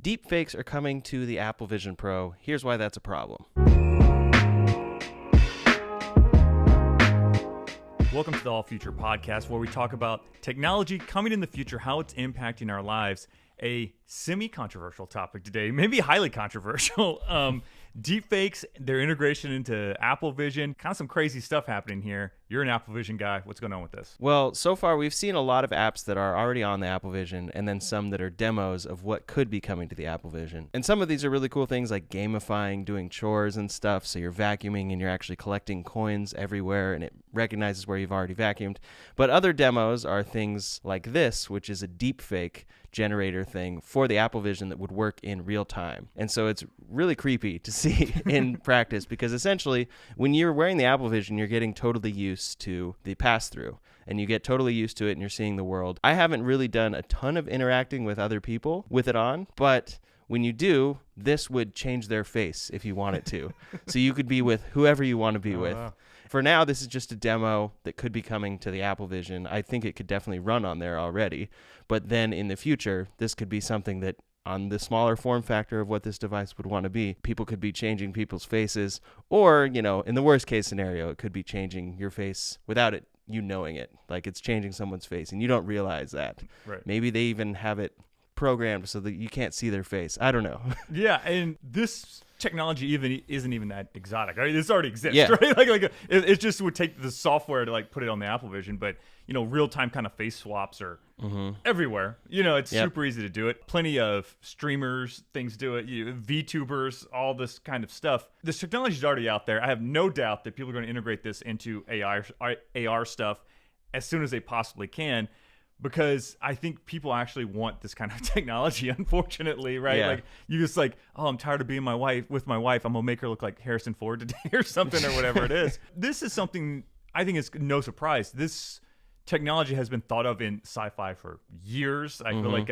Deepfakes are coming to the Apple Vision Pro. Here's why that's a problem. Welcome to the All Future Podcast, where we talk about technology coming in the future, how it's impacting our lives. A semi-controversial topic today, maybe highly controversial. Deepfakes, their integration into Apple Vision, kind of some crazy stuff happening here. You're an Apple Vision guy. What's going on with this? Well, so far we've seen a lot of apps that are already on the Apple Vision and then some that are demos of what could be coming to the Apple Vision. And some of these are really cool things like gamifying, doing chores and stuff. So you're vacuuming and you're actually collecting coins everywhere and it recognizes where you've already vacuumed. But other demos are things like this, which is a deepfake generator thing for the Apple Vision that would work in real time. And so it's really creepy to see in practice because essentially when you're wearing the Apple Vision, you're getting totally used to the pass-through and you get totally used to it and you're seeing the world. I haven't really done a ton of interacting with other people with it on, but when you do, this would change their face if you want it to. So you could be with whoever you want to be with. Wow. For now, this is just a demo that could be coming to the Apple Vision. I think it could definitely run on there already. But then in the future, this could be something that on the smaller form factor of what this device would want to be, people could be changing people's faces. Or, you know, in the worst case scenario, it could be changing your face without it, you knowing it. Like it's changing someone's face and you don't realize that. Right. Maybe they even have it programmed so that you can't see their face. I don't know. Yeah, and this technology isn't even that exotic. I mean, this already exists, yeah. right? It just would take the software to like put it on the Apple Vision, but you know, real-time kind of face swaps are everywhere. You know, it's super easy to do it. Plenty of streamers, things do it. VTubers, all this kind of stuff. This technology is already out there. I have no doubt that people are going to integrate this into AR stuff as soon as they possibly can. Because I think people actually want this kind of technology, unfortunately, right? Yeah. Like you just like, oh, I'm tired of being with my wife. I'm gonna make her look like Harrison Ford today or something or whatever it is. This is something I think is no surprise. This technology has been thought of in sci-fi for years. I feel like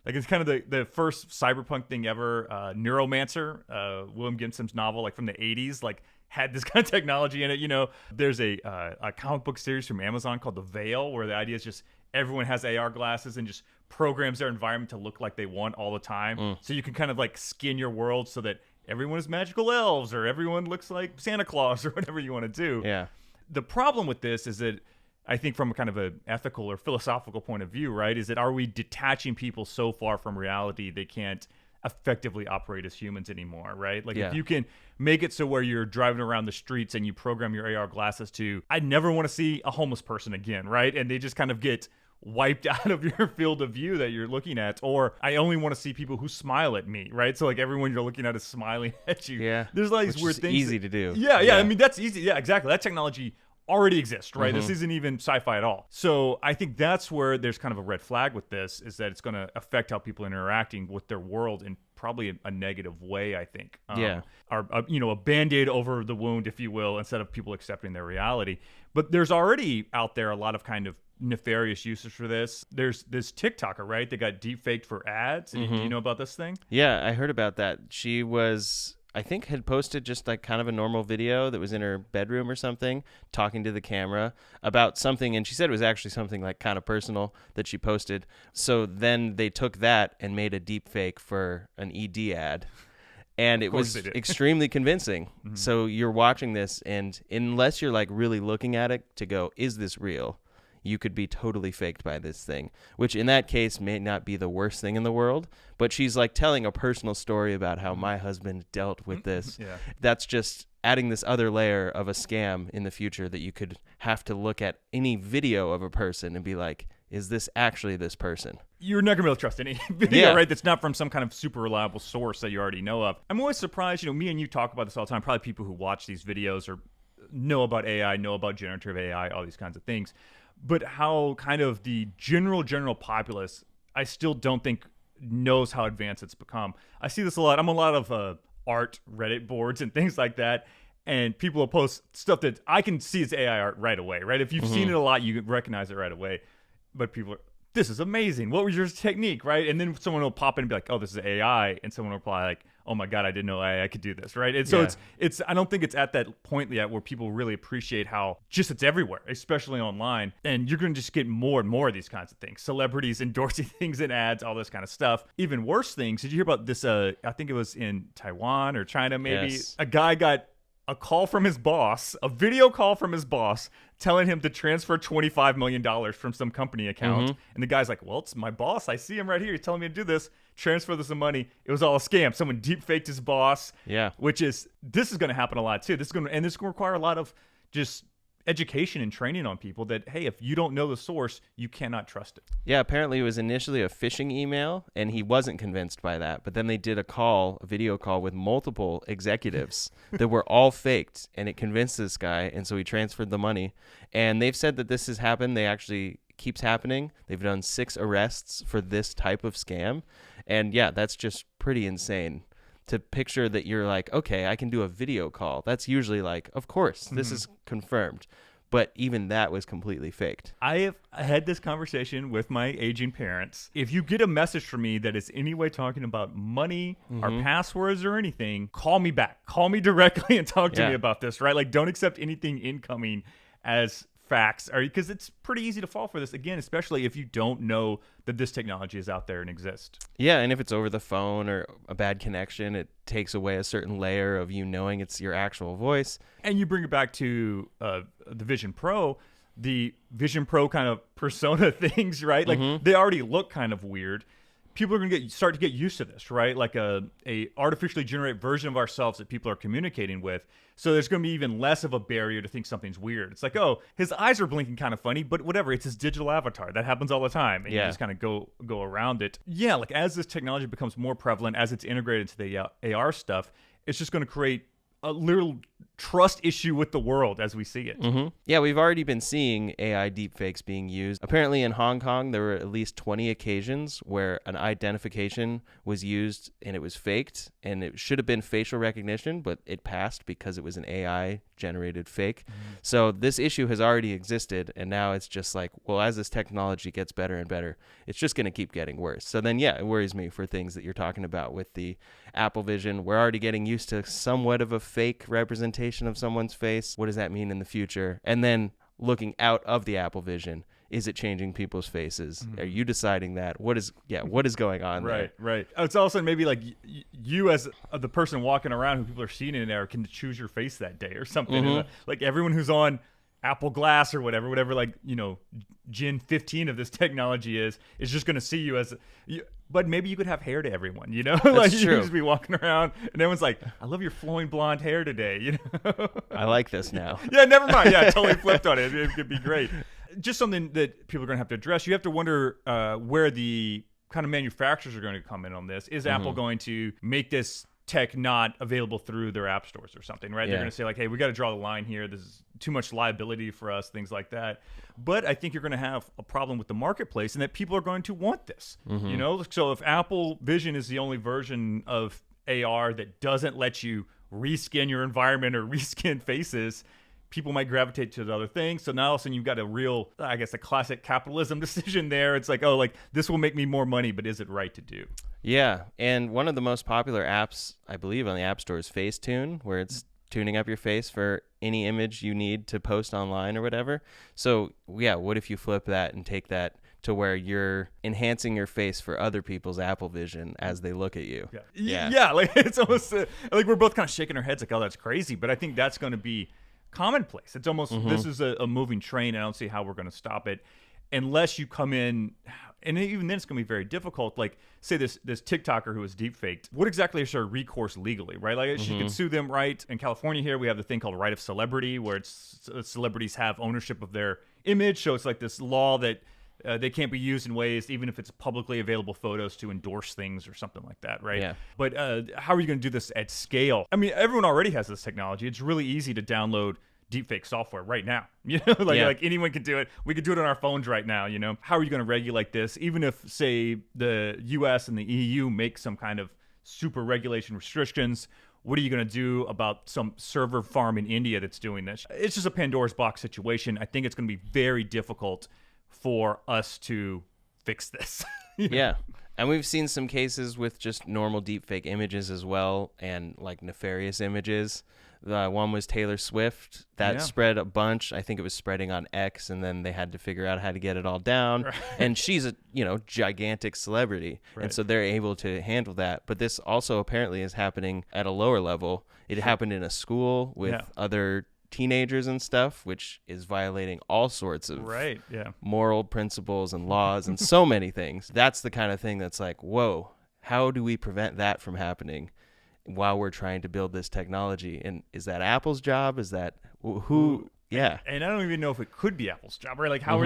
it's kind of the first cyberpunk thing ever. Neuromancer, William Gibson's novel, like from the 80s, like had this kind of technology in it. You know, there's a comic book series from Amazon called The Veil, where the idea is just everyone has AR glasses and just programs their environment to look like they want all the time. So you can kind of like skin your world so that everyone is magical elves or everyone looks like Santa Claus or whatever you want to do. Yeah. The problem with this is that I think from a kind of an ethical or philosophical point of view, right, is that are we detaching people so far from reality they can't effectively operate as humans anymore, right? Like if you can make it so where you're driving around the streets and you program your AR glasses to, I never want to see a homeless person again, right? And they just kind of get wiped out of your field of view that you're looking at. Or I only want to see people who smile at me, right? So like everyone you're looking at is smiling at you. Yeah. There's like these weird things. Easy to do. Yeah. I mean, that's easy. Yeah, exactly. That technology already exists, right? This isn't even sci-fi at all. So I think that's where there's kind of a red flag with this, is that it's going to affect how people are interacting with their world in probably a negative way, I think. A Band-Aid over the wound, if you will, instead of people accepting their reality. But there's already out there a lot of kind of nefarious uses for this. There's this TikToker, right? They got deepfaked for ads. Do you know about this thing? Yeah, I heard about that. She was, I think, had posted just like kind of a normal video that was in her bedroom or something, talking to the camera about something. And she said it was actually something like kind of personal that she posted. So then they took that and made a deep fake for an ED ad. And it was extremely convincing. So you're watching this, and unless you're like really looking at it to go, is this real? You could be totally faked by this thing, which in that case may not be the worst thing in the world. But she's like telling a personal story about how my husband dealt with this. That's just adding this other layer of a scam in the future that you could have to look at any video of a person and be like, is this actually this person? You're not going to be able to trust any video, right? That's not from some kind of super reliable source that you already know of. I'm always surprised, me and you talk about this all the time, probably people who watch these videos or know about AI, know about generative AI, all these kinds of things. But how kind of the general populace, I still don't think knows how advanced it's become. I see this a lot. I'm on a lot of art Reddit boards and things like that. And people will post stuff that I can see it's AI art right away, right? If you've seen it a lot, you recognize it right away. But people are this is amazing. What was your technique, right? And then someone will pop in and be like, oh, this is AI. And someone will reply like, oh my God, I didn't know AI could do this, right? And so it's I don't think it's at that point yet where people really appreciate how just it's everywhere, especially online. And you're going to just get more and more of these kinds of things. Celebrities endorsing things in ads, all this kind of stuff. Even worse things. Did you hear about this? I think it was in Taiwan or China, maybe. Yes. A guy got a call from his boss, a video call from his boss, telling him to transfer $25 million from some company account. And the guy's like, well, it's my boss. I see him right here. He's telling me to do this. Transfer this money. It was all a scam. Someone deep faked his boss. Yeah. This is going to happen a lot too. This is going to require a lot of just education and training on people that, hey, if you don't know the source, you cannot trust it. Yeah, apparently it was initially a phishing email, and he wasn't convinced by that. But then they did a video call with multiple executives that were all faked, and it convinced this guy, and so he transferred the money. And they've said that this has happened. They actually keeps happening. They've done 6 arrests for this type of scam. And yeah, that's just pretty insane. To picture that you're like, okay, I can do a video call. That's usually like, of course, this is confirmed. But even that was completely faked. I have had this conversation with my aging parents. If you get a message from me that is any way talking about money or passwords or anything, call me back. Call me directly and talk to me about this, right? Like, don't accept anything incoming as facts, because it's pretty easy to fall for this, again, especially if you don't know that this technology is out there and exists. Yeah, and if it's over the phone or a bad connection, it takes away a certain layer of you knowing it's your actual voice. And you bring it back to the Vision Pro kind of persona things, right? Like they already look kind of weird. People are going to start to get used to this, right? Like a artificially generated version of ourselves that people are communicating with. So there's going to be even less of a barrier to think something's weird. It's like, oh, his eyes are blinking kind of funny, but whatever. It's his digital avatar. That happens all the time. And you just kind of go around it. Yeah, like as this technology becomes more prevalent, as it's integrated into the AR stuff, it's just going to create a little trust issue with the world as we see it. Yeah, we've already been seeing AI deepfakes being used. Apparently in Hong Kong, there were at least 20 occasions where an identification was used and it was faked, and it should have been facial recognition, but it passed because it was an AI generated fake. So this issue has already existed, and now it's just like, well, as this technology gets better and better, it's just going to keep getting worse. So then, yeah, it worries me for things that you're talking about with the Apple Vision. We're already getting used to somewhat of a fake representation of someone's face. What does that mean in the future? And then looking out of the Apple Vision, is it changing people's faces? Are you deciding that? What is going on there? Right. It's also maybe like you as the person walking around who people are seeing in there can choose your face that day or something. Like everyone who's on Apple Glass or whatever, like, Gen 15 of this technology is just going to see you as but maybe you could have hair to everyone, like That's you true. could just be walking around and everyone's like, I love your flowing blonde hair today, I like this now. Yeah, never mind. Yeah, totally flipped on it. It could be great. Just something that people are going to have to address. You have to wonder where the kind of manufacturers are going to come in on this. Is Apple going to make this tech not available through their app stores or something, right? They're going to say like, hey, we got to draw the line here. This is too much liability for us, things like that. But I think you're going to have a problem with the marketplace and that people are going to want this, So if Apple Vision is the only version of AR that doesn't let you reskin your environment or reskin faces, people might gravitate to the other things. So now all of a sudden you've got a real, I guess, a classic capitalism decision there. It's like, oh, like this will make me more money, but is it right to do? Yeah, and one of the most popular apps, I believe, on the App Store is FaceTune, where it's tuning up your face for any image you need to post online or whatever. So, yeah, what if you flip that and take that to where you're enhancing your face for other people's Apple Vision as they look at you? Yeah, like it's almost like we're both kind of shaking our heads like, oh, that's crazy. But I think that's going to be commonplace. It's almost this is a moving train, and I don't see how we're going to stop it unless you come in. And even then, it's going to be very difficult. Like, say this TikToker who was deepfaked. What exactly is her recourse legally, right? Like, she can sue them, right? In California here, we have the thing called right of celebrity, where it's celebrities have ownership of their image. So it's like this law that they can't be used in ways, even if it's publicly available photos, to endorse things or something like that, right? Yeah. But how are you going to do this at scale? I mean, everyone already has this technology. It's really easy to download deepfake software right now, like anyone can do it. We could do it on our phones right now. How are you going to regulate this? Even if, say, the US and the EU make some kind of super regulation restrictions, what are you going to do about some server farm in India that's doing this? It's just a Pandora's box situation. I think it's going to be very difficult for us to fix this. Yeah. And we've seen some cases with just normal deepfake images as well, and like nefarious images. The one was Taylor Swift that spread a bunch. I think it was spreading on X, and then they had to figure out how to get it all down. Right. And she's a gigantic celebrity, and so they're able to handle that. But this also apparently is happening at a lower level. It happened in a school with other teenagers and stuff, which is violating all sorts of moral principles and laws and so many things. That's the kind of thing that's like, whoa, how do we prevent that from happening while we're trying to build this technology? And is that Apple's job? Is that who? Yeah. And I don't even know if it could be Apple's job, right? Like, how are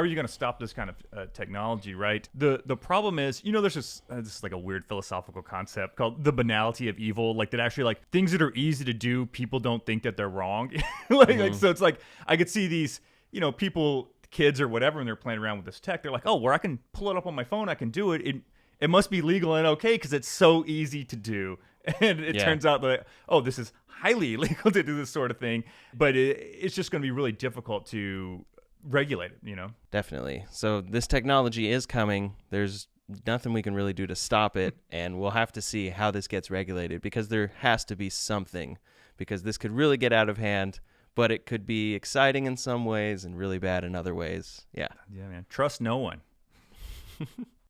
you going to stop this kind of technology, right? The problem is, there's this is like a weird philosophical concept called the banality of evil, like that actually, like, things that are easy to do, people don't think that they're wrong. like, so it's like, I could see these, people, kids or whatever, and they're playing around with this tech. They're like, oh, where I can pull it up on my phone, I can do it. It must be legal and okay because it's so easy to do. And it turns out that, oh, this is highly illegal to do this sort of thing, but it's just going to be really difficult to regulate it, Definitely. So this technology is coming. There's nothing we can really do to stop it, and we'll have to see how this gets regulated, because there has to be something, because this could really get out of hand, but it could be exciting in some ways and really bad in other ways. Yeah. Yeah, man. Trust no one.